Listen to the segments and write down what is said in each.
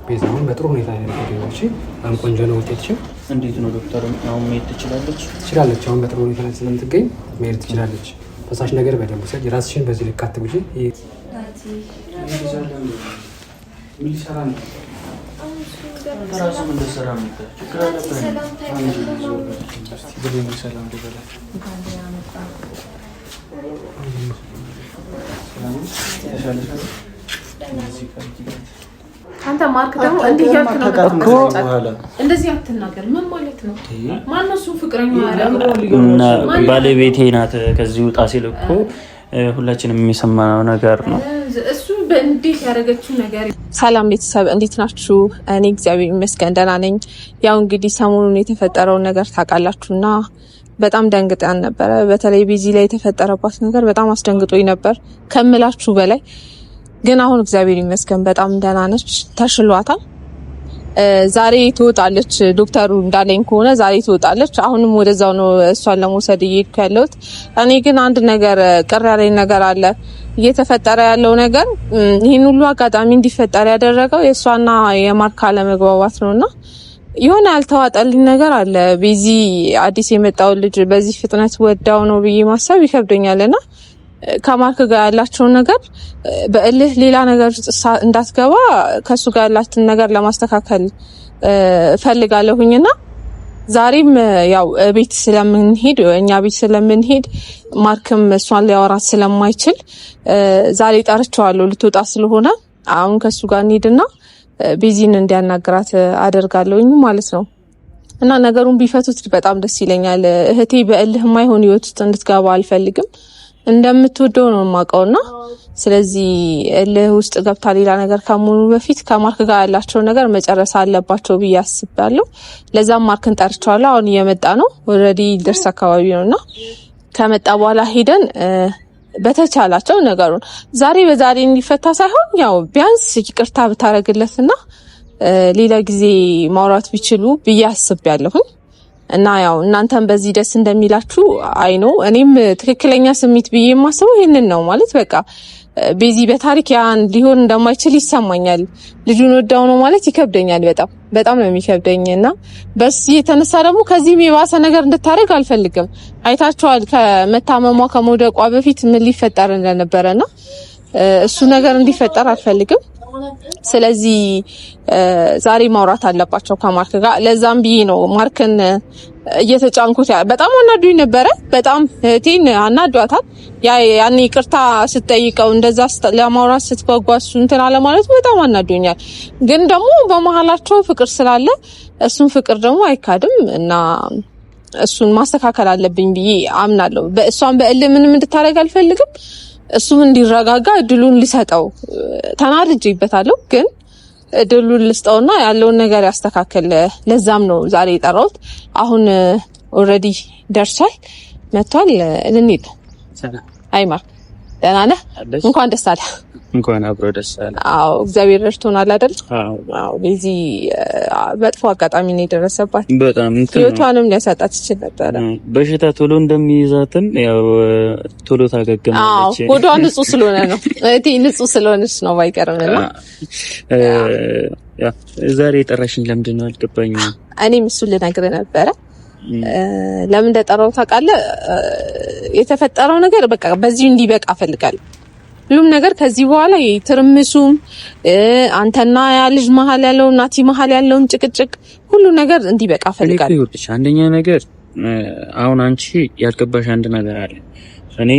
ቤዛውን በጥሩ ሁኔታ ያደረገች በጣም ቆንጆ ነው ውጤትሽም። እንዴት ነው ዶክተር? አሁን መሄድ ትችላለች? ትችላለች። አሁን በጥሩ ሁኔታ ላይ ስለምትገኝ መሄድ ትችላለች። ፈሳሽ ነገር በደንብ ሰጅ ራስሽን በዚህ ልክ አትጉጂ። አንተ ማርክ ደግሞ እንዲህ ያልክ ነው እኮ እንደዚህ አትናገር። ምን ማለት ነው? ማነው እሱ? ፍቅረኛ እና ባለቤቴ ናት። ከዚህ ውጣ ሲል እኮ ሁላችንም የሚሰማው ነገር ነው። እሱ በእንዴት ያደረገችው ነገር። ሰላም ቤተሰብ እንዴት ናችሁ? እኔ እግዚአብሔር ይመስገን ደህና ነኝ። ያው እንግዲህ ሰሞኑን የተፈጠረውን ነገር ታውቃላችሁና በጣም ደንግጠን ነበረ። በተለይ ቢዚ ላይ የተፈጠረባት ነገር በጣም አስደንግጦኝ ነበር ከምላችሁ በላይ። ግን አሁን እግዚአብሔር ይመስገን በጣም ደህና ነች፣ ተሽሏታል። ዛሬ ትወጣለች፣ ዶክተሩ እንዳለኝ ከሆነ ዛሬ ትወጣለች። አሁንም ወደዛው ነው እሷን ለመውሰድ እየሄድኩ ያለሁት። እኔ ግን አንድ ነገር ቅር ያለኝ ነገር አለ። እየተፈጠረ ያለው ነገር ይህን ሁሉ አጋጣሚ እንዲፈጠር ያደረገው የእሷና የማርክ አለመግባባት ነውና የሆነ ያልተዋጠልኝ ነገር አለ። በዚህ አዲስ የመጣው ልጅ በዚህ ፍጥነት ወዳው ነው ብዬ ማሰብ ይከብደኛልና ከማርክ ጋር ያላቸው ነገር በእልህ ሌላ ነገር እንዳትገባ ከሱ ጋር ያላትን ነገር ለማስተካከል ፈልጋለሁኝና ዛሬም ያው ቤት ስለምንሄድ እኛ ቤት ስለምንሄድ ማርክም እሷን ሊያወራት ስለማይችል ዛሬ ጠርቼዋለሁ። ልትወጣ ስለሆነ አሁን ከሱ ጋር እንሂድና ቤዚን እንዲያናግራት አደርጋለሁኝ ማለት ነው። እና ነገሩን ቢፈቱት በጣም ደስ ይለኛል። እህቴ በእልህ የማይሆን ህይወት ውስጥ እንድትገባ አልፈልግም። እንደምትወደው ነው የማውቀውና ስለዚህ እልህ ውስጥ ገብታ ሌላ ነገር ከመሆኑ በፊት ከማርክ ጋር ያላቸው ነገር መጨረስ አለባቸው ብዬ አስባለሁ። ለዛም ማርክን ጠርቻለሁ። አሁን እየመጣ ነው። ኦልሬዲ ደርስ አካባቢ ነውና ከመጣ በኋላ ሄደን በተቻላቸው ነገሩን ዛሬ በዛሬ እንዲፈታ ሳይሆን ያው ቢያንስ ይቅርታ ብታረግለትና ሌላ ጊዜ ማውራት ቢችሉ ብዬ አስቤያለሁ። እና ያው እናንተም በዚህ ደስ እንደሚላችሁ አይ ነው። እኔም ትክክለኛ ስሜት ብዬ የማስበው ይሄንን ነው። ማለት በቃ በዚህ በታሪክ ያን ሊሆን እንደማይችል ይሰማኛል። ልጁን ወዳው ነው ማለት ይከብደኛል። በጣም ነው የሚከብደኝና በዚህ የተነሳ ደግሞ ከዚህም የባሰ ነገር እንድታደርግ አልፈልግም። አይታችኋል ከመታመሟ ከመውደቋ በፊት ምን ሊፈጠር እንደነበረና እሱ ነገር እንዲፈጠር አልፈልግም። ስለዚህ ዛሬ ማውራት አለባቸው ከማርክ ጋር። ለዛም ብዬ ነው ማርክን እየተጫንኩት። በጣም አናዱኝ ነበረ። በጣም እህቴን አናዷታል። ያኔ ይቅርታ ስትጠይቀው እንደዛ ለማውራት ስትጓጓ እሱ እንትን አለ ማለት በጣም አናዱኛል። ግን ደግሞ በመሀላቸው ፍቅር ስላለ እሱን ፍቅር ደግሞ አይካድም እና እሱን ማስተካከል አለብኝ ብዬ አምናለሁ። በእሷን በእልህ ምንም እንድታረግ አልፈልግም። እሱም እንዲረጋጋ እድሉን ሊሰጠው ተናድጄበታለሁ። ግን እድሉን ልስጠውና ያለውን ነገር ያስተካክል። ለዛም ነው ዛሬ የጠራሁት። አሁን ኦልሬዲ ደርሷል፣ መጥቷል። እንሂድ። ሰላም። አይ ማርክ ደህና ነህ? እንኳን ደስ አለህ። እንኳን አብሮ ደስ አለ። አዎ እግዚአብሔር ረድቶናል አይደል? አዎ በዚህ መጥፎ አጋጣሚ ነው የደረሰባት። በጣም ህይወቷንም ሊያሳጣት ይችል ነበር። በሽታ ቶሎ እንደሚይዛትን ያው ቶሎ ታገግማለች። አዎ ሆዷ ንጹህ ስለሆነ ነው። እህቴ ንጹህ ስለሆነች ነው ባይቀርምና ያ ዛሬ የጠራሽኝ ለምንድን ነው አልገባኝም። እኔም እሱን ልነግርህ ነበረ። ለምን እንደጠራው ታውቃለህ? የተፈጠረው ነገር በቃ በዚህ እንዲበቃ እፈልጋለሁ። ሁሉም ነገር ከዚህ በኋላ የትርምሱም አንተና ያ ልጅ መሀል ያለው ናቲ መሀል ያለውን ጭቅጭቅ ሁሉ ነገር እንዲበቃ እፈልጋለሁ። ይኸውልሽ አንደኛ ነገር አሁን አንቺ ያልገባሽ አንድ ነገር አለ። እኔ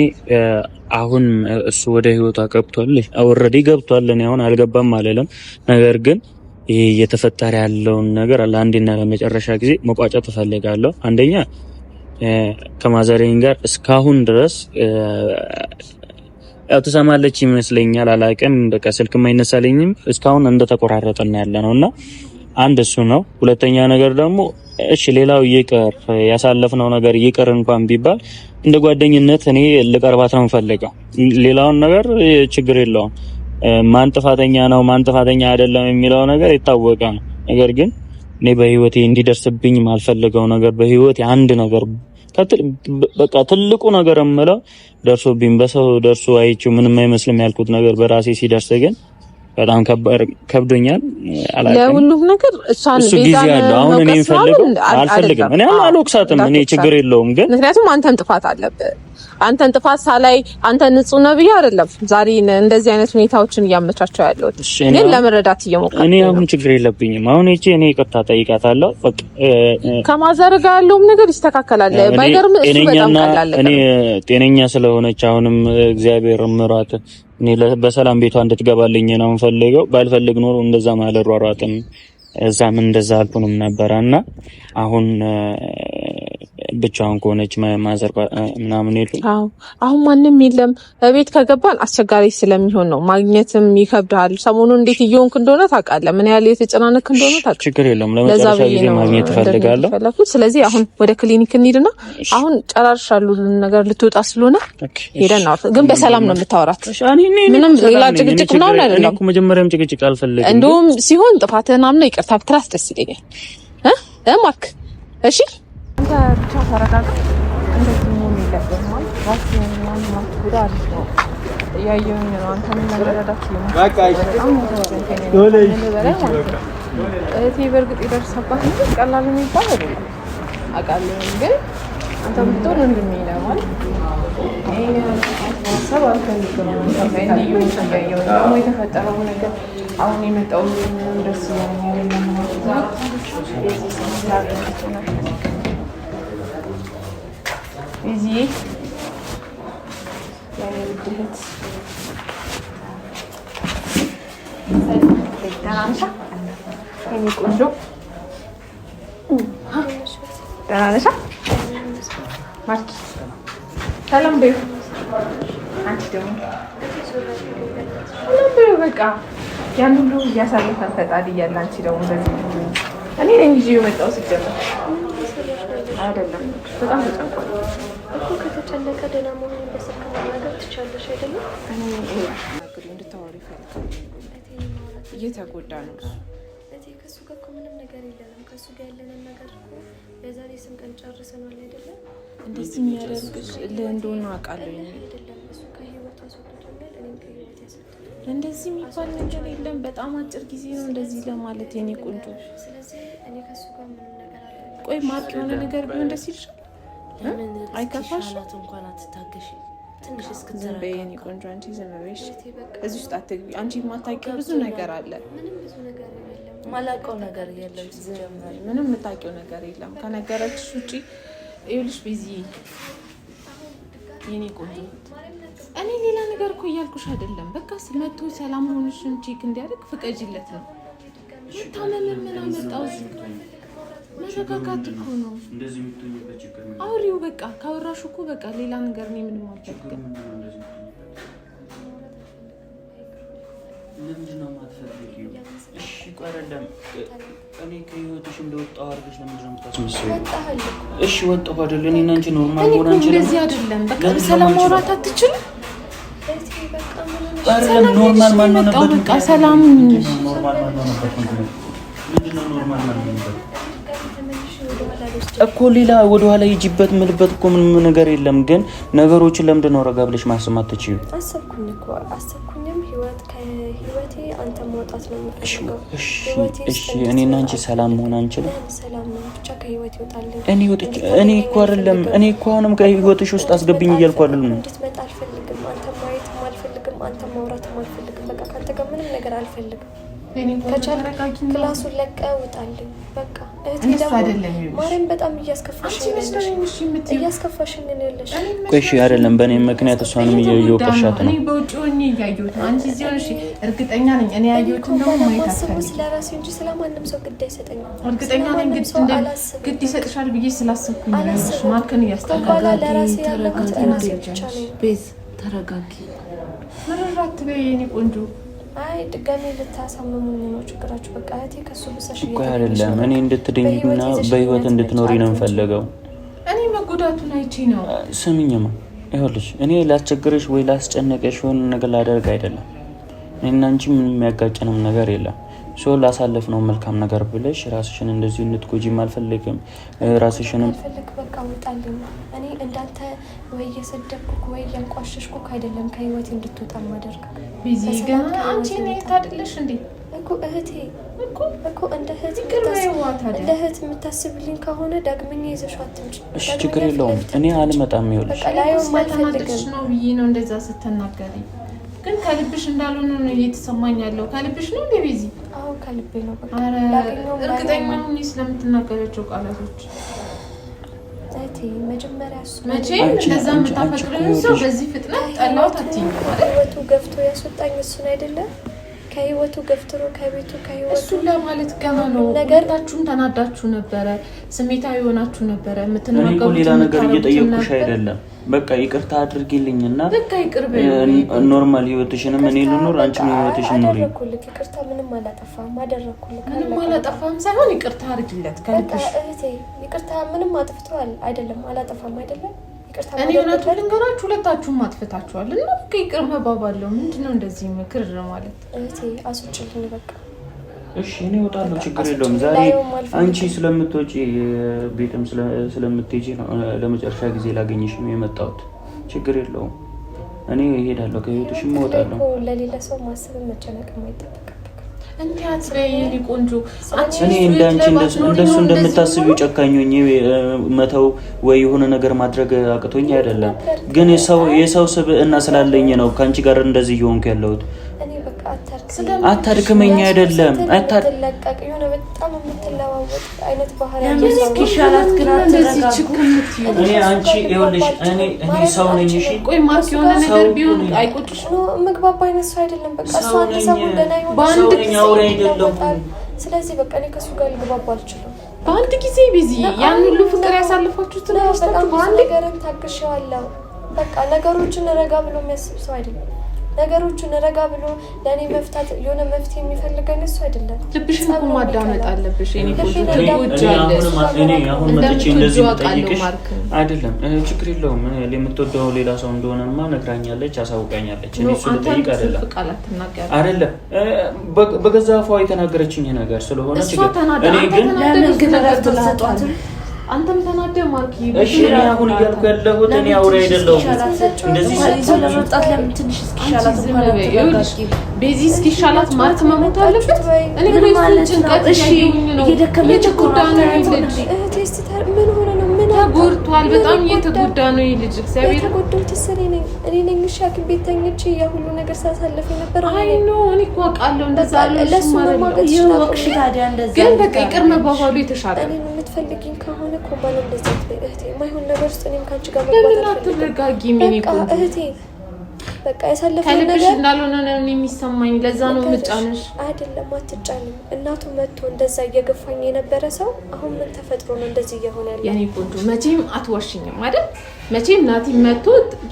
አሁን እሱ ወደ ህይወቷ ገብቷል፣ ኦልሬዲ ገብቷል። እኔ አሁን አልገባም አልልም። ነገር ግን ይሄ እየተፈጠረ ያለውን ነገር ለአንዴና ለመጨረሻ ጊዜ መቋጨት እፈልጋለሁ። አንደኛ ከማዘሬን ጋር እስካሁን ድረስ ያው ተሰማለች ይመስለኛል፣ አላውቅም። በቃ ስልክ የማይነሳልኝም እስካሁን እንደተቆራረጠና ያለ ነውና አንድ እሱ ነው። ሁለተኛ ነገር ደግሞ እሺ ሌላው ይቅር፣ ያሳለፍነው ነገር ይቅር እንኳን ቢባል እንደ ጓደኝነት እኔ ልቀርባት ነው የምፈልገው። ሌላውን ነገር ችግር የለውም። ማን ጥፋተኛ ነው ማን ጥፋተኛ አይደለም የሚለው ነገር የታወቀ ነው። ነገር ግን እኔ በህይወቴ እንዲደርስብኝ ማልፈልገው ነገር በህይወቴ አንድ ነገር በቃ ትልቁ ነገር የምለው ደርሶብኝ በሰው ደርሶ አይቼው ምንም አይመስልም ያልኩት ነገር በራሴ ሲደርስ ግን በጣም ከብዶኛል። ለሁሉም ነገር እሷን ቤዛ ነው አሁን እኔ አልፈልግም። እኔ አልወቅሳትም። እኔ ችግር የለውም ግን ምክንያቱም አንተን ጥፋት አለብህ። አንተን ጥፋት ሳላይ አንተ ንጹህ ነው ብዬ አይደለም ዛሬ እንደዚህ አይነት ሁኔታዎችን እያመቻቸው ያለው ግን ለመረዳት እየሞከርኩ እኔ አሁን ችግር የለብኝም። አሁን እኔ ይቅርታ ጠይቃታለሁ። በቃ ከማዘር ጋር ያለውም ነገር ይስተካከላል። ባይገርም እሱ በጣም ቀላል እኔ ጤነኛ ስለሆነች አሁንም እግዚአብሔር ምሯት እኔ በሰላም ቤቷ እንድትገባልኝ ነው የምፈልገው። ባልፈልግ ኖሮ እንደዛ ማለት ሯሯጥም እዛም እንደዛ አልኩንም ነበርና አሁን ብቻውን ከሆነች ማዘር ምናምን የለም። አሁን ማንም የለም። በቤት ከገባን አስቸጋሪ ስለሚሆን ነው ማግኘትም ይከብዳል። ሰሞኑን እንዴት እየሆንክ እንደሆነ ታውቃለህ፣ ምን ያህል የተጨናነክ እንደሆነ ታውቃለህ። ችግር የለም ለመጨረሻ ጊዜ ማግኘት እፈልጋለሁ። ስለዚህ አሁን ወደ ክሊኒክ እንሂድና አሁን ጨራርሻለሁ ነገር ልትወጣ ስለሆነ ሄደን ነው ግን በሰላም ነው የምታወራት። ምንም ሌላ ጭቅጭቅ ምናምን አይደለም። መጀመሪያም ጭቅጭቅ አልፈልግም። እንደውም ሲሆን ጥፋትህን አምነህ ይቅርታ ብትላት ደስ ይለኛል። ማርክ እሺ አንተ ብቻ ተረጋጋ። እንደዚህ መሆን የለብህም ማለት ራስህን ምናምን ማትጎዳ አሪፍ ነው። እያየሁኝ ነው አንተን መረዳት ነው። በቃ እህቴ በእርግጥ የደረሰባት ነገር ቀላል የሚባል አይደለም አውቃለሁ። ግን አንተ ብትሆን እንደሚለው ማለት ይሄን ሀሳብ አልፈልግም። ደግሞ የተፈጠረው ነገር አሁን የመጣው ምንም ደስ ይለኛል እዚህ ያኔ ውድህት ደህና የኔ ቆንጆ ደህና ነሽ? ማርኪ ሰላም በይው። አንቺ ደግሞ ሰላም በይው። በቃ ያን ሁሉ እያሳለፈን ፈጣሪ እያለ አንቺ ደግሞ በዚህ እኔ ነኝ ይዤ የመጣው ሲጀመር አይደለም። በጣም ተጨንቋል እኮ ከተጨነቀ ደህና መሆኑን በስልክ መናገር ትችያለሽ አይደለም? እኔ እንግዲህ እንድታወሪ ፈልጋለሁ። እየተጎዳ ነው እቴ። ከእሱ ጋር እኮ ምንም ነገር የለንም። ከእሱ ጋር ያለንን ነገር እኮ የዛሬ ስንት ቀን ጨርሰናል አይደለም? እንደዚህ የሚያደርግሽ እንደሆነ አውቃለሁ። አይደለም እሱ ከህይወት አስወጥቶኛል፣ እኔም ከህይወት ያስወጥቶኛል። እንደዚህ የሚባል ነገር የለም። በጣም አጭር ጊዜ ነው እንደዚህ ለማለት የኔ ቆንጆ። ስለዚህ እኔ ከእሱ ጋር ምንም ነገር አለ። ቆይ ማርክ የሆነ ነገር ቢሆን ደስ ይልሻል? አይከፋሽ? እንኳን አትታገሽ ትንሽ ዝም በይ የኔ ቆንጆ። አንቺ ዝም በይሽ፣ እዚህ ውስጥ አትግቢ። አንቺ የማታውቂው ብዙ ነገር አለ። ምንም ብዙ ነገር የለም። ማላውቀው ነገር የለም። ሲጀመር ምንም የምታውቂው ነገር የለም ከነገረችሽ ውጪ። ይኸውልሽ ቤዚ የኔ ቆንጆ፣ እኔ ሌላ ነገር እኮ እያልኩሽ አይደለም። በቃ መቶ ሰላም ሆንሽን ቼክ እንዲያደርግ ፍቀጂለት ነው። መታመም ምን አመጣው? መረጋጋት እኮ ነው። አውሪው በቃ ካወራሹ እኮ በቃ ሌላ ነገር ነው። ምንም አልፈልግም። ለምንድን ነው የማትፈልጊው? እሺ ቆይ አይደለም እኔ ከህይወትሽ እንደወጣሁ አድርገሽ ለምንድን ነው የምታስመስለው? እሺ ወጣሁ አይደል? እኔ እና አንቺ ኖርማል ሆነ አንቺ እንደዚህ አይደለም። በቃ ሰላም ማውራት አትችልም? አይደለም ኖርማል ማን ነው ነበር? በቃ ሰላም ኖርማል ማን ነው ነበር? ምንድን ነው ኖርማል ማን ነው ነበር እኮ? ሌላ ወደኋላ ይጂበት ምልበት እኮ ምንም ነገር የለም። ግን ነገሮችን ለምንድን ነው ረጋ ብለሽ ማሰብ አትችይው? አሰብኩኝ እኮ አሰብኩኝም ህይወቴ አንተ ማውጣት ነው የምፈልገው። እሺ እኔና አንቺ ሰላም መሆን አንችልም? ሰላም ነው ብቻ ከህይወት ይወጣልኝ። እኔ እኮ አይደለም እኔ እኮ አሁንም ከህይወትሽ ውስጥ አስገብኝ እያልኩ አይደለም። እንድትመጣ አልፈልግም። አንተ ማየትም አልፈልግም። አንተ ማውራትም አልፈልግም። በቃ ካንተ ጋር ምንም ነገር አልፈልግም። ከቻልክ ክላሱን ለቀህ ውጣልኝ። በቃ እህቴ ደግሞ ማርያም በጣም እያስከፋሽኝ ነው ያለሽ። ቆይ እሺ አይደለም በእኔ ምክንያት እሷንም እየወቀሻት ነው። እኔ በውጭ ሆኜ እያየሁት ነው። አንቺ እዚህ ሆነሽ እርግጠኛ ነኝ እኔ ያየሁትን ደግሞ ማየት አትፈልጊም። ስለራሴ እንጂ ስለማንም ሰው ግድ አይሰጠኝም። እርግጠኛ ነኝ ግድ ይሰጥሻል ብዬ ስላሰብኩኝ ነው። ማርክን ለራሴ ያለሁት ራሴ ብቻ ነኝ። ቤዝ ተረጋጊ። መረራት በይ የኔ ቆንጆ። አይ ድጋሜ ልታሳምሙኝ ነው ችግራችሁ። በቃ እህቴ ከሱ ብሰሽ ቆይ አይደለም እኔ እንድትድኝና በህይወት እንድትኖሪ ነው የምፈልገው። እኔ መጎዳቱን አይቼ ነው። ስሚኝማ ይኸውልሽ እኔ ላስቸግርሽ ወይ ላስጨነቀሽ ሆነ ነገር ላደርግ አይደለም። እኔና አንቺ ምንም የሚያጋጨንም ነገር የለም። ሶ ላሳለፍነው መልካም ነገር ብለሽ ራስሽን እንደዚህ እንድትጎጂም አልፈልግም። ራስሽንም አልፈልግ በቃ ውጣልኝ። እኔ እንዳንተ ወይ እየሰደብኩ ወይ እያንቋሸሽኩ አይደለም ከህይወቴ እንድትወጣ ማደርግ ቢዚ ገና አንቺ ነኝ ታድለሽ እንዴ እኮ እህቴ እኮ እንደ እህት የምታስብልኝ ከሆነ ዳግመኛ ይዘሽው አትምጪ። እሺ ችግር የለውም እኔ አልመጣም። ይኸውልሽ ስለተናደድሽ ነው ብዬ ነው እንደዛ ስትናገሪ፣ ግን ከልብሽ እንዳልሆነ ነው እየተሰማኝ ያለው። ከልብሽ ነው እንዴ ቢዚ? አዎ ከልቤ ነው። በቃ እርግጠኛ ነኝ ስለምትናገራቸው ቃላቶች። እህቴ መጀመሪያ እሱ መቼም እንደዛ የምታፈቅሪው ሰው በዚህ ፍጥነት ጠላሁት አትይኝ ማለት ህይወቱ ገፍቶ ያስወጣኝ እሱን አይደለም ከህይወቱ ገፍትሮ ከቤቱ ከህይወቱ እሱ ለማለት ገና ነው። ነገርታችሁም ተናዳችሁ ነበረ፣ ስሜታዊ ሆናችሁ ነበረ። የምትናገሩት ሌላ ነገር እየጠየቁሽ አይደለም። በቃ ይቅርታ አድርጊልኝና በቃ ይቅርብ ኖርማል ህይወትሽንም እኔ ልኖር አንቺም ህይወትሽን ኑሪ። አደረኩልህ ይቅርታ። ምንም አላጠፋም አደረኩልህ። ምንም አላጠፋም ሳይሆን ይቅርታ አድርጊለት ከልብሽ። እህቴ ይቅርታ ምንም አጥፍተዋል አይደለም አላጠፋም አይደለም እኔ እውነቱን ልንገራችሁ ሁለታችሁም አጥፍታችኋል እና በቃ ይቅር መባባለው ምንድነው እንደዚህ ምክር ማለት እህቴ አስወጪልኝ በቃ እሺ እኔ እወጣለሁ ችግር የለውም ዛሬ አንቺ ስለምትወጪ ቤትም ስለምትሄጂ ነው ለመጨረሻ ጊዜ ላገኝሽም የመጣሁት ችግር የለውም እኔ እሄዳለሁ ከህይወትሽም እወጣለሁ ለሌላ ሰው ማሰብ መጨነቅ የማይጠበቅ እንዴት በይኒ ቆንጆ እኔ እንዳንቺ እንደሱ እንደምታስቢው ጨካኝ ሆኜ መተው ወይ የሆነ ነገር ማድረግ አቅቶኝ አይደለም ግን የሰው ስብዕና ስላለኝ ነው ካንቺ ጋር እንደዚህ እየሆንኩ ያለሁት እኔ በቃ አታድክመኝ አይደለም አታድለቀቅ የሆነ በጣም የምትለዋወጥ አይነት ባህሪ እስኪሻላት ግን እኔ አንቺ ይኸውልሽ እኔ ሰው ነኝ እሺ ቆይ ማርክ የሆነ ነገር ቢሆን አይቆጭሽ ነው ምግባባ አይነት ሰው አይደለም በቃ እሷ አንተ ሰሞን ደህና ይሆን በአንድ ጊዜ አውሬ አይደለም ስለዚህ በቃ እኔ ከሱ ጋር ልግባባ አልችልም በአንድ ጊዜ ቢዚ ያን ሁሉ ፍቅር ያሳልፋችሁት ነው በጣም በአንድ ነገርን ታግሼዋለሁ በቃ ነገሮችን ረጋ ብሎ የሚያስብ ሰው አይደለም ነገሮችን ረጋ ብሎ ለኔ መፍታት የሆነ መፍትሄ የሚፈልገን እሱ አይደለም ልብሽን እኮ ማዳመጥ አለብሽ እኔ አሁን መጥቼ እንደዚህ ጠይቅሽ አይደለም ችግር የለውም የምትወደው ሌላ ሰው እንደሆነማ ነግራኛለች አሳውቃኛለች እኔ እሱ ልጠይቅ አይደለም በገዛ አፏ የተናገረችኝ ነገር ስለሆነ እኔ ግን ለምን ግን ተሰጧት አንተም ተናደህ ማርኪ እሺ እኔ አሁን እያልኩ ያለሁት እኔ አውሬ አይደለሁም እንደዚህ ይዘው ለመውጣት ለምን ትንሽ እስኪሻላት ማለት ቤዚ እስኪሻላት ማለት መሞት አለበት እኔ ግን ጭንቀት እየደከመች ጎዳና ነው ምን ሆነ ነው ምን ተጎድቷል በጣም እየተጎዳ ነው ይሄ ልጅ እግዚአብሔር ተጎድቷል እኔ ነኝ ሻክም ቤት ተኝቼ ያ ሁሉ ነገር ሳሳለፈ ነበር አይ ኖ እኔ እኮ አውቃለሁ እንደዛ ለሱ ማለት ይወቅሽ ታዲያ እንደዛ ግን በቃ ይቅር መባባሉ የተሻለ እኔ የምትፈልጊኝ ከሆነ እኮ ባለ እንደዚህ እህቴ ማይሆን ነገር ውስጥ እኔም ካንቺ ጋር መግባት አልፈልግም በቃ እህቴ በቃ ያሳለፈው ነገር ከልብሽ እንዳልሆነ ነው የሚሰማኝ ለዛ ነው ምጫንሽ አይደለም አትጫንም እናቱ መጥቶ እንደዛ እየገፋኝ የነበረ ሰው አሁን ምን ተፈጥሮ ነው እንደዚህ እየሆነ ያለው የኔ ቆንጆ መቼም አትዋሽኝም አይደል መቼም ናቲ መጥቶ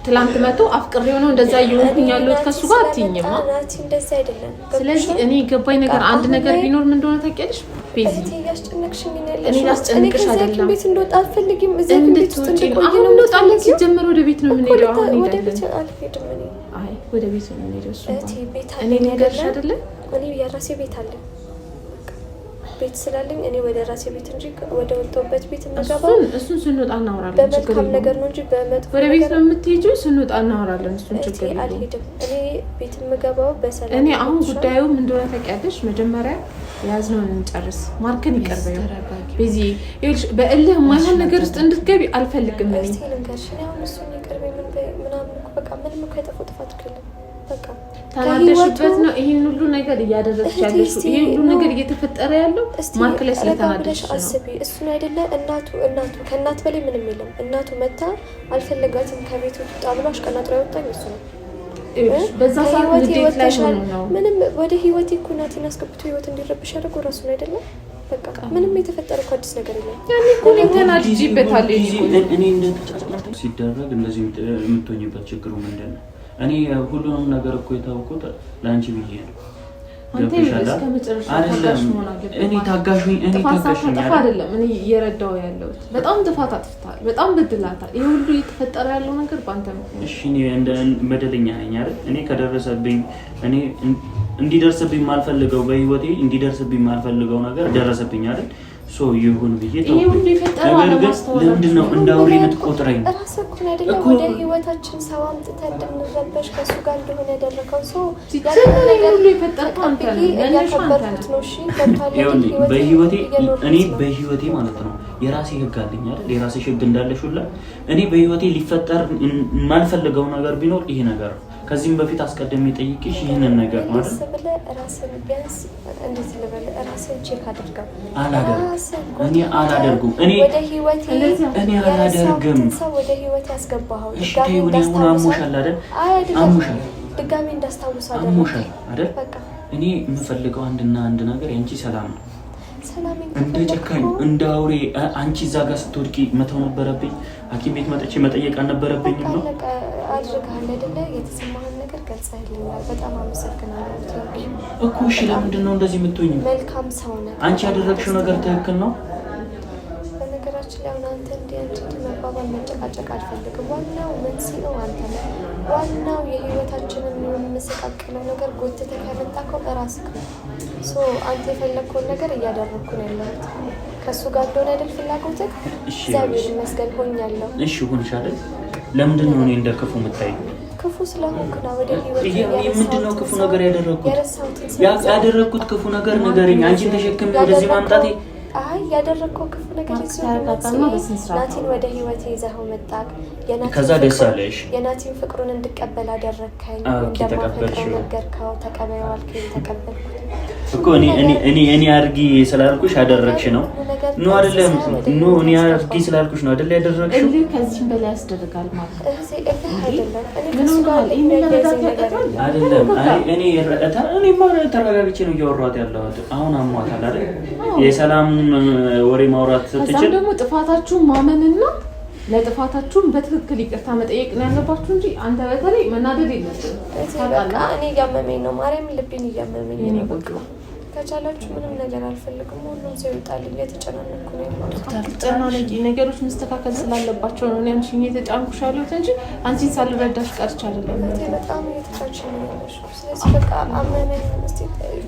ትላንት መጥቶ አፍቅሬው ነው እንደዛ እየሆንኩኝ ያለሁት ከሱ ጋር አትይኝማ ናቲ እንደዛ አይደለም ስለዚህ እኔ ገባኝ ነገር አንድ ነገር ቢኖር ምን እንደሆነ ታውቂያለሽ ቤዚ ያስጨነቅሽኝ ነው እኔ ላስጨንቅሽ አይደለም ቤት እንደወጣ አልፈልግም እዚህ ቤት ውስጥ እንድቆይ አሁን እንወጣለን ሲጀመር ወደ ቤት ነው የምንሄደው አሁን ወደ ቤት አልሄድም እኔ አይ ወደ ቤት ነው የምንሄደው እሱ ቤት እኔ ነገርሽ አይደለ እኔ የራሴ ቤት አለ ቤት ስላለኝ እኔ ወደ ራሴ ቤት እንጂ ወደ ወጣበት ቤት እንገባው እሱን ስንወጣ እናወራለን ችግር የለም ነገር ነው እንጂ በመጥፎ ወደ ቤት ነው የምትሄጂው ስንወጣ እናወራለን እሱን ችግር የለም አልሄድም እኔ ቤት የምገባው በሰላም እኔ አሁን ጉዳዩ ምን እንደሆነ ታውቂያለሽ መጀመሪያ ያዝነውን እንጨርስ ማርክን ይቀርበው ቤዚ ይልሽ በእልህ የማይሆን ነገር ውስጥ እንድትገቢ አልፈልግም እኔ ልንገርሽ እኔ አሁን እሱን ይቀርበኝ ምናምን በቃ ምንም እኮ የጠፋው ጥፋት የለም በቃ ተናደሽበት ነው ይሄን ሁሉ ነገር እያደረግሽ ያለሽ ይሄን ሁሉ ነገር እየተፈጠረ ያለው ማርክ ላይ ስለተናደሽ ነው አስቢ እሱን አይደለ እናቱ ከእናት በላይ ምንም የለም እናቱ መታ አልፈለጋትም ከቤቱ ጣብላሽ ቀናጥራ ያወጣኝ እሱ ነው በዛ ሰዓት ንዴት ላይ ሆኖ ነው ምንም ወደ ህይወቴ እኮ ናቲን አስገብቶ ህይወት እንዲረብሽ ያደረገው ራሱ ነው አይደለ በቃ ምንም የተፈጠረ እኮ አዲስ ነገር የለም ያኔ እኮ ተናድጄበታለሁ እኔ እንደተጫጭላት ሲደረግ እንደዚህ የምትሆኝበት ችግሩ ምንድን ነው እኔ ሁሉንም ነገር እኮ የታወቁት ለአንቺ ብዬ ነው አንተ እስከመጨረሻ ታጋሽ መሆን አለብህ። እኔ ታጋሽ አይደለም እኔ እየረዳው ያለሁት በጣም ጥፋት አጥፍታል፣ በጣም በድላታል። ይሄ ሁሉ እየተፈጠረ ያለው ነገር በአንተ ምክንያት። እሺ እኔ እንደ በደለኛ ነኝ አይደል? እኔ ከደረሰብኝ እኔ እንዲደርስብኝ ማልፈልገው በህይወቴ እንዲደርስብኝ ማልፈልገው ነገር ደረሰብኝ አይደል? ሶ ይሁን ብዬ ተው። ነገር ግን ለምንድን ነው እንዳውሬ የምትቆጥረኝ? ራስህ እኮ አይደለም ወደ ህይወታችን ሰው አምጥተህ እንድንረበሽ ከሱ ጋር እንደሆነ ያደረገው ሰው ሁሉ የፈጠርከው አንተ ነህ። ያከበርኩት ነው። እሺ በህይወቴ ማለት ነው የራሴ ህግ አለኝ አይደል? የራሴ ህግ እንዳለሽ ሁላ እኔ በህይወቴ ሊፈጠር የማልፈልገው ነገር ቢኖር ይሄ ነገር ነው። ከዚህም በፊት አስቀድሜ ጠይቄሽ ይሄንን ነገር ማለት ነው ራስን ቢያንስ እንዴት ልበል ራስን ቼክ አድርገው እኔ አላደርጉም ወደ ህይወቴ እኔ አላደርግም ሰው ወደ ህይወቴ ያስገባኸው ድጋሚ እንዳስታውስ አሞሻል አይደል? እኔ የምፈልገው አንድና አንድ ነገር ያንቺ ሰላም ነው። እንደ ጨካኝ እንደ አውሬ አንቺ እዛ ጋር ስትወድቂ መተው ነበረብኝ። ሐኪም ቤት መጥቼ መጠየቅ አልነበረብኝም ነው አድርገሃል አይደለ? የተሰማህን ነገር ገልጸህልኛል። በጣም አመሰግናለሁ እኮ። እሺ ለምንድን ነው እንደዚህ የምትሆኚ? መልካም ሰው ነህ። አንቺ ያደረግሽው ነገር ትክክል ነው። በነገራችን ላይ አሁን አንተ እንዲህ መባባል መጨቃጨቅ አልፈልግም። ዋናው መንስኤው አንተ ነህ። ዋናው የህይወታችንን የሚመሰቃቀለው ነገር ጎትተህ ያመጣከው እራስህ ነው። አንተ የፈለግከውን ነገር እያደረግኩ ነው ያለሁት ከእሱ ጋር እንደሆነ አይደል ፍላጎትህ? እግዚአብሔር ይመስገን ሆኛለሁ። እሺ ሆንሽ አይደል? ለምንድን ነው እኔ እንደ ክፉ የምታይኝ? ክፉ ስለሆንኩ ነው ወደ ህይወት ምንድን ነው ክፉ ነገር ያደረግኩት ክፉ ነገር ንገረኝ። አንቺን ተሸክሜ ወደዚህ ማምጣቴ ያደረግከው ክፉ ነገር ናቲን ወደ ህይወት ይዘኸው መጣክ። ከዛ ደስ አለሽ። የናቲን ፍቅሩን እንድቀበል አደረግከኝ። እንደማፈቅረው ነገርከው። ተቀበይው አልከኝ፣ ተቀበልኩት እኮ እኔ አድርጊ ስላልኩሽ አደረግሽ ነው ነው አይደለም? ኖ እኔ አድርጊ ስላልኩሽ ነው አይደል ያደረግሽው? ከዚህም በላይ ያስደርጋል ማለት ነው አይደለም? እኔ ተረጋግቼ ነው እያወራሁት ያለሁት። አሁን አሟታል አይደል? የሰላም ወሬ ማውራት ስትችል ደግሞ ጥፋታችሁን ማመንና ለጥፋታችሁም በትክክል ይቅርታ መጠየቅ ነው ያለባችሁ እንጂ አንተ በተለይ መናደድ የለብህም። እኔ እያመመኝ ነው ማርያም፣ ልቤን እያመመኝ ነው። ከቻላችሁ ምንም ነገር አልፈልግም። ሁሉም ሰው ይወጣልኝ። የተጨናነኩ ነው ተጨናነቂ ነገሮች መስተካከል ስላለባቸው ነው እኔም ሽኝ የተጫንኩሽ ያለሁት እንጂ አንቺን ሳልረዳሽ ቀርቼ አይደለም። በጣም እየተካች ነው ያለሽው። ስለዚህ በቃ አመመኝ። እስቲ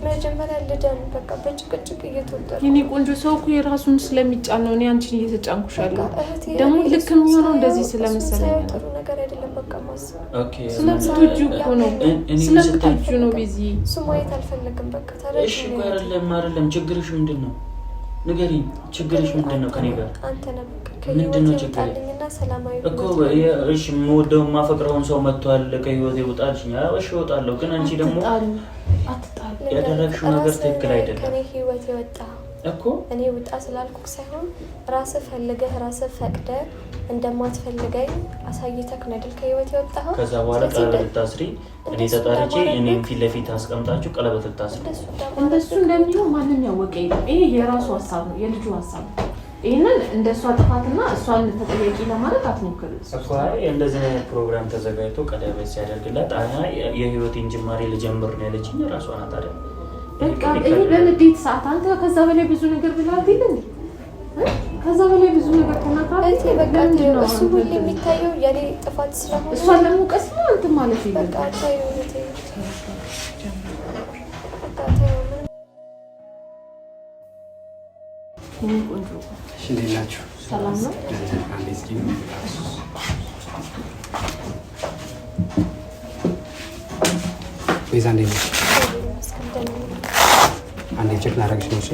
መጀመሪያ ልደን በቃ በጭቅጭቅ እየተወጠረ የኔ ቆንጆ ሰው እኮ የራሱን ስለሚጫን ነው እኔ አንቺን እየተጫንኩሽ ያለሁት። ደግሞ ልክ የሚሆነው እንደዚህ ስለመሰለኝ ነው። ጥሩ ነገር አይደለም። በቃ ማስብ ስለምትወጁ እኮ ነው ስለምትወጁ ነው። ቢዚ እሱ ማየት አልፈለግም። በቃ ታረሽ አይደለም ችግርሽ ምንድን ነው? ንገሪኝ። ችግርሽ ምንድን ነው? ከኔ ጋር አንተ ነህ ምንድን ነው ችግር እኮ? እሺ የምወደው የማፈቅረውን ሰው መጥቷል ከህይወቴ ውጣልሽኝ። እሺ እወጣለሁ፣ ግን አንቺ ደግሞ ያደረግሽው ነገር ትክክል አይደለም። ከኔ ህይወት የወጣ እኮ እኔ ውጣ ስላልኩህ ሳይሆን ራስህ ፈልገህ ራስህ ፈቅደህ እንደማትፈልገኝ አሳይተህ ነው አይደል ከህይወት የወጣኸው። ከዛ በኋላ ቀለበት ልታስሪ እኔ ተጣርቼ እኔም ፊት ለፊት አስቀምጣችሁ ቀለበት ልታስሪ እንደሱ እንደሚሆን ማንም ያወቀ የለም። ይሄ የራሱ ሀሳብ ነው፣ የልጁ ሀሳብ ነው። ይሄንን እንደሷ ጥፋትና እሷን ተጠያቂ ለማለት አትሞክሩ እኮ። እንደዚህ አይነት ፕሮግራም ተዘጋጅቶ ቀለበት ሲያደርግላት የህይወቴን ጅማሬ ልጀምር ነው ያለችኝ ራሷ ናት አይደል? በቃ ይሄ በንዴት ሰዓት አንተ ከዛ በላይ ብዙ ነገር ብላት ይልን ከዛ በላይ ብዙ ነገር ተናግራት በቃ እሱ ሁሉ የሚታየው የኔ ጥፋት ስለሆነ እሷን ለመውቀስ ነው እንትን ማለት ነው። በቃ ታየው ቆንጆ እሺ፣ እንዴት ናችሁ? ሰላም ነው? ቤዛ እንዴት ነሽ? አንዴ ቼክ ላደርግሽ ነው። እሺ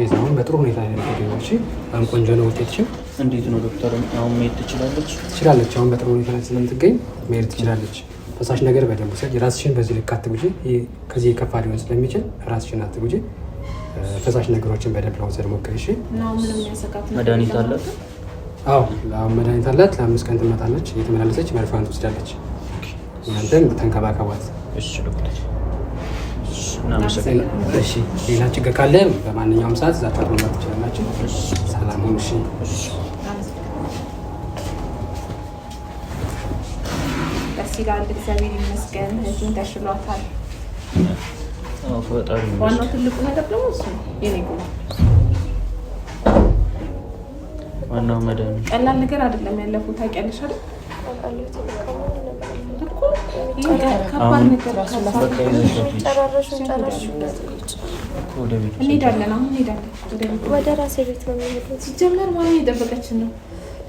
ቤዛ አሁን በጥሩ ሁኔታ ነው። እሺ በጣም ቆንጆ ነው ውጤትሽም። እንዴት ነው ዶክተር? አሁን መሄድ ትችላለች? ትችላለች። አሁን በጥሩ ሁኔታ ላይ ስለምትገኝ መሄድ ትችላለች። ፈሳሽ ነገር በደንብ ውሰጂ። ራስሽን በዚህ ልክ አትጉጂ። ከዚህ የከፋ ሊሆን ስለሚችል ራስሽን አትጉጂ። ፈሳሽ ነገሮችን በደንብ ለመውሰድ ሞክሪ። እሺ መድኃኒት አላት? አዎ መድኃኒት አላት። ለ5 ቀን ትመጣለች። እየተመላለሰች መርፌዋን ትወስዳለች። እናንተም ተንከባከቧት። እሺ ዶክተር። እሺ ሌላ ችግር ካለ በማንኛውም ሰዓት እዛ መምጣት ትችላላችሁ። ሰላም ሁኑ። እሺ ደስ ይላል። እግዚአብሔር ይመስገን። እህቴን ተሽሏታል። ፈጣሪ ዋናው ትልቁ ነገር ደግሞ እሱ ነው። የኔ ጉ ዋናው መድኃኒት ቀላል ነገር አይደለም ያለፉት። ታውቂያለሽ አይደል? እንሄዳለን። አሁን እንሄዳለን። ወደ ራሴ ቤት ነው የሚሄዱት። ሲጀመር ማን እየጠበቀችን ነው?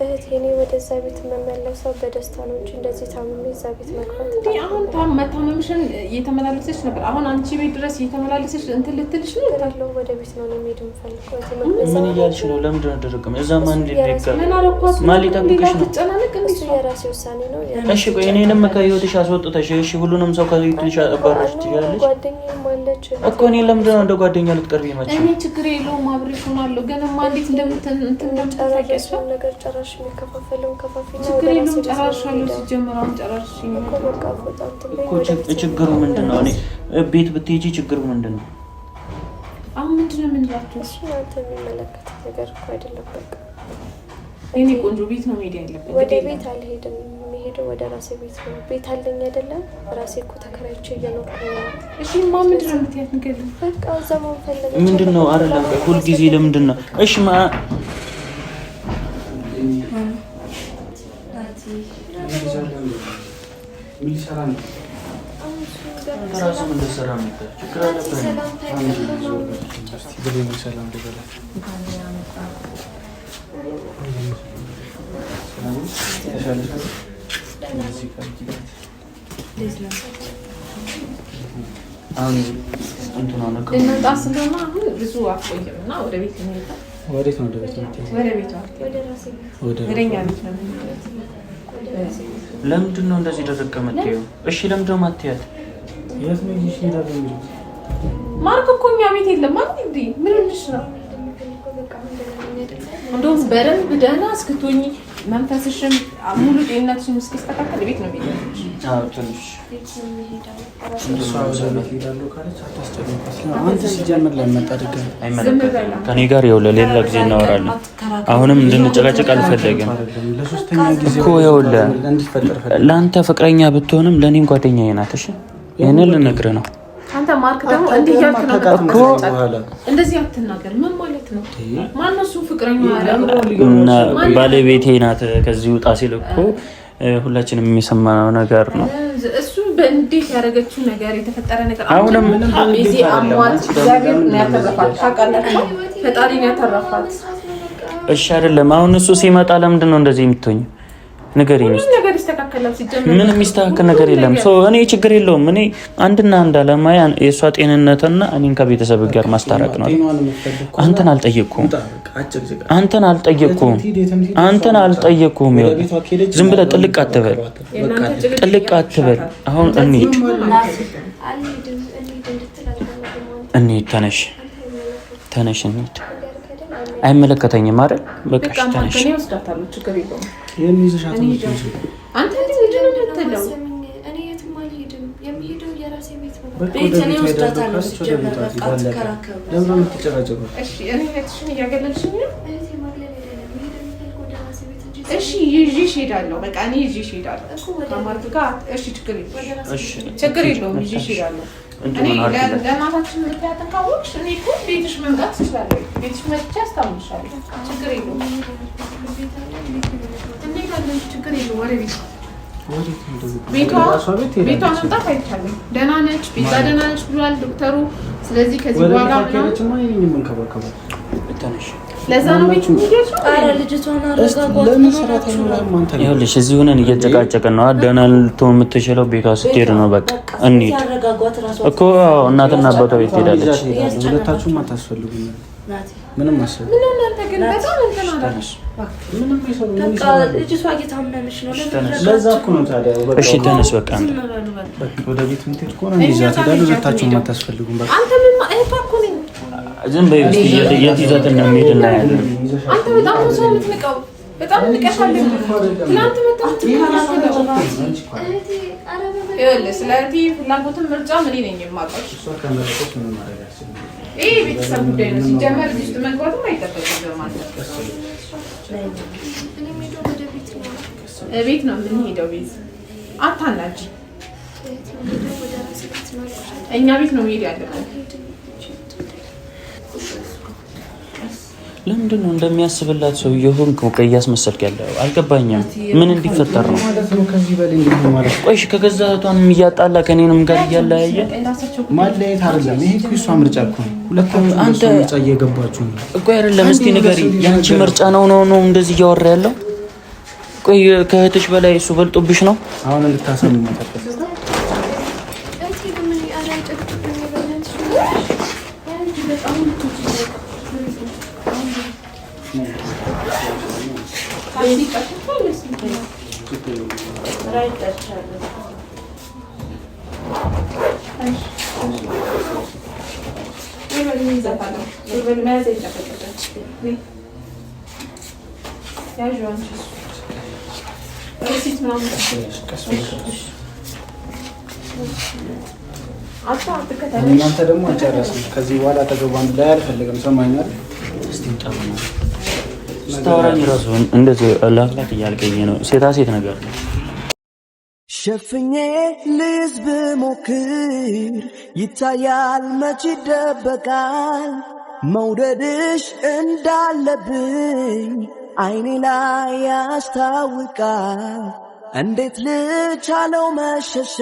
እህቴ እኔ ወደዛ ቤት የምመለሰው በደስታ ነው እንጂ እንደዚህ ታምሜ እዛ ቤት መግባት እንዴ? አሁን መታመምሽን እየተመላለሰች ነበር። አሁን አንቺ ቤት ድረስ እየተመላለሰች እንትን ልትልሽ ነው ያለው። ወደ ቤት ነው የሚሄድ የምፈልገው። ምን እያልሽ ነው? ለምንድን ነው ደረቀም? እዛ ማን ሊደረቀም? ምን አረኳት? ማን ሊጠብቅሽ ነው? ተጨናነቅ እንዴ? እሱ የራሴ ውሳኔ ነው። እሺ ቆይ እኔንም ከህይወትሽ አስወጥተሽ እሺ ሁሉንም ሰው ከህይወትሽ አባረሽ ትችላለሽ? ጓደኛዬም አለች እኮ እኔ ለምንድን ነው እንደ ጓደኛ ልትቀርቢ የማትችይው? እኔ ችግር የለውም አብሬሽ ሆናለሁ። ግን እንዴት እንደምትንጨራረሽ ነገር ጨራሽ የሚከፋፈለውን ከፋፊና ችግር የለውም። ጨራርሻለሁ። ሲጀመር አሁን ጨራርሽ ችግሩ ምንድን ነው? እኔ ቤት ብትሄጂ ችግሩ ምንድን ነው? አሁን ምንድን ነው የምንላቸው? እሱ አንተ የሚመለከት ነገር እኮ አይደለም። በቃ እኔ ቆንጆ ቤት ነው መሄድ ያለብን። ወደ ቤት አልሄድም። የሚሄደው ወደ ራሴ ቤት ነው። ቤት አለኝ አይደለም? ራሴ እኮ ተከራይቼ እየኖርኩ ነው። እሺ ማ ምንድን ነው የምትያት ነገር? በቃ እዛ ማንፈለገ ምንድን ነው? አይደለም ሁልጊዜ ለምንድን ነው? እሺ ልንወጣ ስለሆነ አሁን ብዙ አትቆይም እና ወደ ቤት እንሄዳ። ወዴት ነው? ወደ ቤት ነው። ወደ ቤት ወደኛ ቤት ነው። ለምንድን ነው እንደዚህ ደረቀ የምትይው? እሺ ለምንድን ነው የማትያት? የት ነው ይሄዳል? ማርክ እኮ እኛ ቤት የለም ማለት እንዴ? ምን ልሽ ነው? እንደውም በደንብ ደህና እስክትሆኚ መንፈስሽም ሙሉ ጤንነትሽም እስኪስተካከል ቤት ነው የሚሄደው። አዎ ትንሽ ከኔ ጋር ይኸውልህ ሌላ ጊዜ እናወራለን። አሁንም እንድንጨቃጨቅ አልፈለግም እኮ። ይኸውልህ ለአንተ ፍቅረኛ ብትሆንም ለእኔም ጓደኛዬ ናት። እሺ ይህንን ልነግርህ ነው። አንተ ማርክ ደግሞ እንዲህ እያልክ ነው እኮ። እንደዚህ አትናገር። ምን ማለት ነው? ማነው እሱ? ፍቅረኛ ያለው ባለቤቴ ናት። ከዚህ ውጣ ሲል እኮ ሁላችንም የሚሰማነው ነገር ነው። እሱ በእንዴት ያደረገችው ነገር የተፈጠረ ነገር አሁንም እዚህ አሟት እግዚአብሔር ነው ያተረፋት። ታውቃላችሁ፣ ፈጣሪ ነው ያተረፋት። እሺ አይደለም። አሁን እሱ ሲመጣ ለምንድን ነው እንደዚህ የምትሆኝ? ንገሪኝ። ነገር ይስተካከላል። ሲጀምር ምንም የሚስተካከል ነገር የለም። እኔ ችግር የለውም። እኔ አንድና አንድ ዓላማ የእሷ ጤንነትና እኔን ከቤተሰብ ጋር ማስታረቅ ነው። አንተን አልጠየቅኩም። ዝም ብለህ ጥልቅ አትበል። አሁን እንሂድ። ተነሽ እንሂድ። አይመለከተኝም አይደል? በቃ ተነሽ። እሺ ይዤሽ እሄዳለሁ። በቃ እኔ ይዤሽ እሄዳለሁ ከማርክ ጋር። እሺ ችግር የለውም። ይዤሽ እሄዳለሁ። እኔ ለእናታችን ምክንያትን ካወቅሽ እኔ እኮ ቤትሽ መምጣት ትችላለሁ። ቤትሽ መጥቼ አስታምሻለሁ። ችግር የለውም። እንሄዳለን። ችግር የለውም። ወደ ቤቷ መምጣት አይቻልም። ደህና ነች፣ ቤዛ ደህና ነች ብሏል ዶክተሩ። ስለዚህ ከዚህ በኋላ ለዛ ነው ቤት የሚሄደው። ኧረ ልጅቷን አረጋጓት። ይኸውልሽ እዚህ ሆነን እየጨቃጨቅን ነው። ደህና ልትሆን የምትችለው ቤቷ ስትሄድ ነው። በቃ እንሂድ እኮ እናትና አባቷ ቤት ትሄዳለች። ሁለታችሁም አታስፈልጉም። ምንም አሰብ ምን እናንተ ግን በጣም እንትን አላችሁ። ምንም ይሰሩ ምን በቃ ልጅቷ እየታመመች ነው። ለዛ እኮ ነው ታዲያ። በቃ እሺ ተነስ በቃ ወደ ቤት ምትሄድ ከሆነ እንደዛ ታዲያ ሁለታችሁም አታስፈልጉም። በቃ አንተ ምን እህቷ እኮ ነኝ። ዝም በይ እስኪ የት ይዘት እንደሚሄድ እናያለን። አንተ በጣም ነው ሰው የምትንቀው። በጣም ንቀሻለሁ። ትናንት መጣች ስለዚህ ፍላጎትን ምርጫ ምን ነኝ የማውቀው ይሄ ቤተሰብ ጉዳይ ነው። ሲጀመር ልጅ መግባትም አይጠበቅም ማለት ነው። ቤት ነው የምንሄደው። ቤት አታናጂ። እኛ ቤት ነው መሄድ ያለብን። ለምንድን ነው እንደሚያስብላት ሰው የሆንክ እያስመሰልክ ያለው? አልገባኝም። ምን እንዲፈጠር ነው ማለት ነው? ከዚህ በላይ እንዴት ማለት ነው? ቆይሽ ከገዛ እህቷንም እያጣላ ከኔንም ጋር እያለያየ ማለያየት አይደለም። ይሄ እኮ እሷ ምርጫ እኮ ነው። ሁለታችሁም አንተ ምርጫ እየገባችሁ ነው እኮ አይደለም። እስቲ ንገሪ፣ ያንቺ ምርጫ ነው እንደዚህ እያወራ ያለው? ቆይ ከእህትሽ በላይ እሱ በልጦብሽ ነው? አሁን እንድታሰሙ መጣጣ እናንተ ደግሞ አጨረስን። ከዚህ በኋላ ተገባን ላይ አልፈልግም። ሰማኛል። እስቲ እንጣጣና ስታወራኝ ራሱ እንደዚህ ላፍላት እያልከኝ ነው። ሴታ ሴት ነገር ነው። ሸፍኜ ልዝብ ሞክር ይታያል መች ይደበቃል መውደድሽ እንዳለብኝ አይኔ ላይ ያስታውቃል እንዴት ልቻለው መሸሸ